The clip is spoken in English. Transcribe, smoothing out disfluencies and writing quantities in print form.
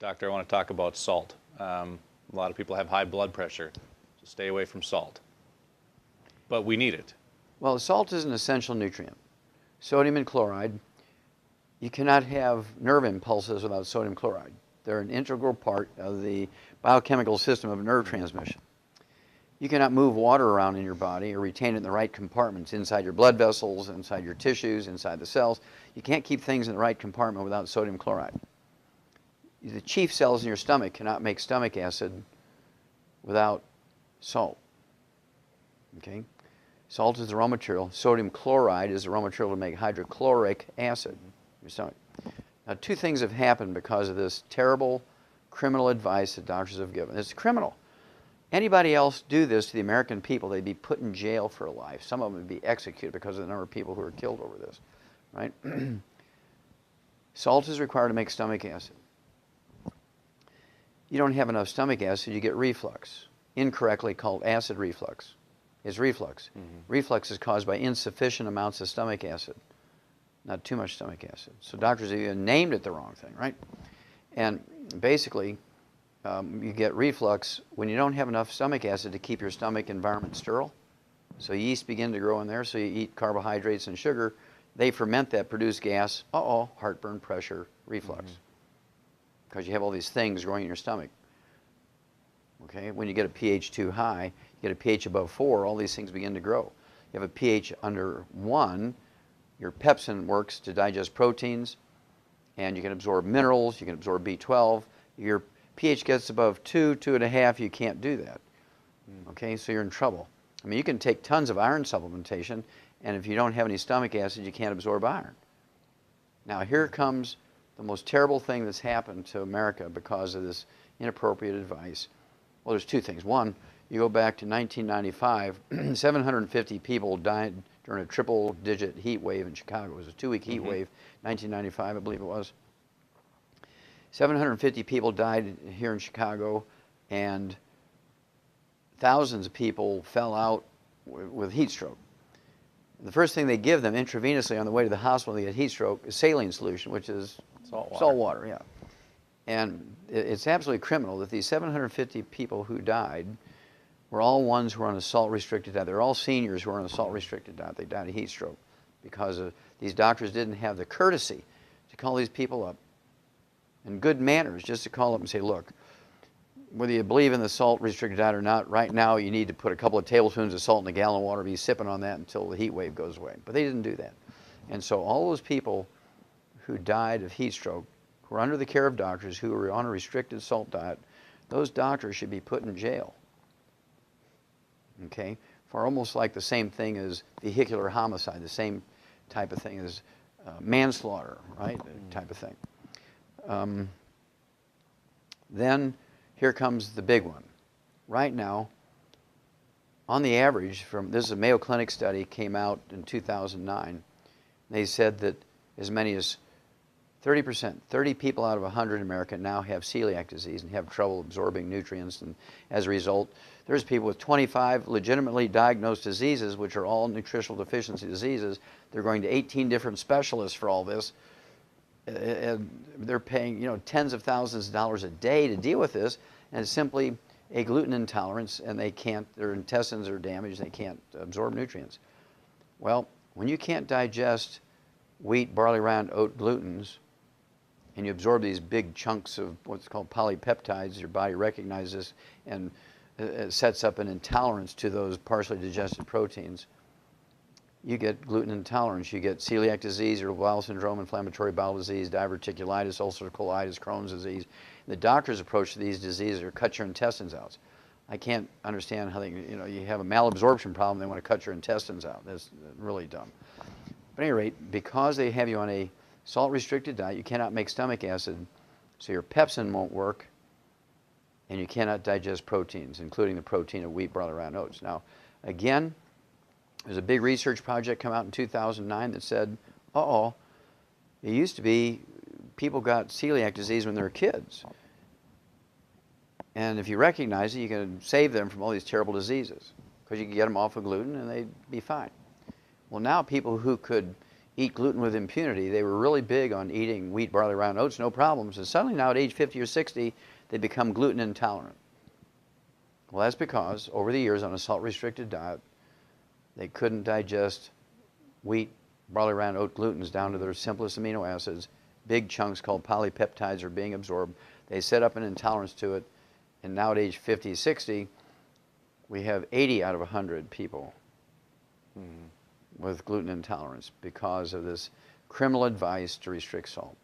Doctor, I want to talk about salt. A lot of people have high blood pressure, so stay away from salt. But we need it. Well, salt is an essential nutrient. Sodium and chloride. You cannot have nerve impulses without sodium chloride. They're an integral part of the biochemical system of nerve transmission. You cannot move water around in your body or retain it in the right compartments, inside your blood vessels, inside your tissues, inside the cells. You can't keep things in the right compartment without sodium chloride. The chief cells in your stomach cannot make stomach acid without salt. Okay? Salt is the raw material. Sodium chloride is the raw material to make hydrochloric acid in your stomach. Now, two things have happened because of this terrible criminal advice that doctors have given. It's criminal. Anybody else do this to the American people, they'd be put in jail for life. Some of them would be executed because of the number of people who are killed over this, right? Salt is required to make stomach acid. You don't have enough stomach acid, you get reflux, incorrectly called acid reflux. It's reflux. Reflux is caused by insufficient amounts of stomach acid, not too much stomach acid. So doctors have even named it the wrong thing, right? And basically, you get reflux when you don't have enough stomach acid to keep your stomach environment sterile. So yeast begin to grow in there, so you eat carbohydrates and sugar. They ferment that, produce gas. Heartburn, pressure, reflux. Because you have all these things growing in your stomach. Okay, when you get a pH too high, you get a pH above 4, all these things begin to grow. You have a pH under 1, your pepsin works to digest proteins, and you can absorb minerals, you can absorb B12. Your pH gets above 2, 2.5, you can't do that. Okay, so you're in trouble. I mean, you can take tons of iron supplementation, and if you don't have any stomach acid, you can't absorb iron. Now, here comes the most terrible thing that's happened to America because of this inappropriate advice. Well, there's two things. One, you go back to 1995, 750 people died during a triple-digit heat wave in Chicago. It was a 2-week heat wave, 1995, I believe it was. 750 people died here in Chicago, and thousands of people fell out with heat stroke. The first thing they give them intravenously on the way to the hospital when they get heat stroke is saline solution, which is salt water, yeah. And it's absolutely criminal that these 750 people who died were all ones who were on a salt-restricted diet. They're all seniors who were on a salt-restricted diet. They died of heat stroke because these doctors didn't have the courtesy to call these people up, and good manners just to call up and say, look, whether you believe in the salt-restricted diet or not, right now you need to put a couple of tablespoons of salt in a gallon of water, be sipping on that until the heat wave goes away. But they didn't do that. And so all those people who died of heat stroke, who were under the care of doctors, who were on a restricted salt diet, those doctors should be put in jail, okay, for almost like the same thing as vehicular homicide, the same type of thing as manslaughter, right, type of thing. Then here comes the big one. Right now, on the average, this is a Mayo Clinic study, came out in 2009. They said that as many as 30%, 30 people out of 100 in America now have celiac disease and have trouble absorbing nutrients. And as a result, there's people with 25 legitimately diagnosed diseases, which are all nutritional deficiency diseases. They're going to 18 different specialists for all this. And they're paying, tens of thousands of dollars a day to deal with this, and it's simply a gluten intolerance, and their intestines are damaged, they can't absorb nutrients. Well, when you can't digest wheat, barley, round, oat glutens, and you absorb these big chunks of what's called polypeptides, your body recognizes and sets up an intolerance to those partially digested proteins. You get gluten intolerance, you get celiac disease, irritable bowel syndrome, inflammatory bowel disease, diverticulitis, ulcerative colitis, Crohn's disease. The doctor's approach to these diseases are cut your intestines out. I can't understand how you have a malabsorption problem, they want to cut your intestines out. That's really dumb. But at any rate, because they have you on a salt-restricted diet, you cannot make stomach acid, so your pepsin won't work, and you cannot digest proteins, including the protein of wheat, barley, round, oats. Now, again, there's a big research project come out in 2009 that said, it used to be people got celiac disease when they were kids. And if you recognize it, you can save them from all these terrible diseases because you can get them off of gluten and they'd be fine. Well, now people who could eat gluten with impunity. They were really big on eating wheat, barley, rye, and oats, no problems. And suddenly now at age 50 or 60, they become gluten intolerant. Well, that's because over the years on a salt-restricted diet, they couldn't digest wheat, barley, rye, and oat glutens down to their simplest amino acids. Big chunks called polypeptides are being absorbed. They set up an intolerance to it, and now at age 50, 60, we have 80 out of 100 people with gluten intolerance because of this criminal advice to restrict salt.